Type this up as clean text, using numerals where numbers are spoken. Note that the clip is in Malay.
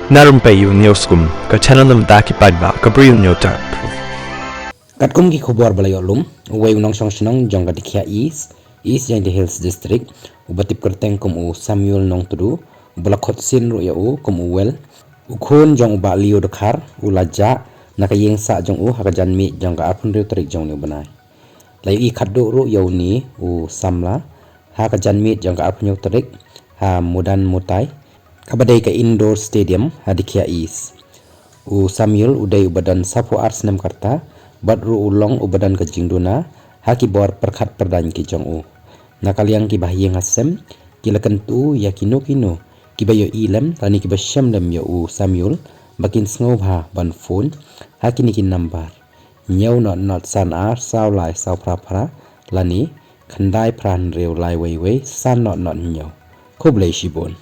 Narumpayu Neoskum, ka channel daki pagba, ka briu nyotar. Katkum ki khobor balayolum, uway unang song jong Gadikia East yang the Hills District, ubatip kerteng kum u Samuel nong tudu, ubalakhot sin ru ya u kum uwel, ukhun jong uba liu dekhar, ulaja, nakayeng sa jong u hakajan mi jong ka apun riu tarik jong ni banai. Layu I khaddu ru ya ni u samla, hakajan mi jong ka apun riu tarik, ha mudan mutai, kabadai ka indoor stadium Gadikia East. U Samuel uday ubadan sapu arts nem karta, badru ulong ubadan ka jingduna, haki bor perkhat perdan ki jong u. Nakaliang ki bahyeng hasem, kilakan tu ya kino ki bayo ilem, rani ki basyam lem ya u Samuel, bakin sngov ha ban phone, haki ni ki nambar. Nyaw not san ar saw lai saw pra, lani, khandai pran rew lai wei san not nyaw. Khoblai shibon.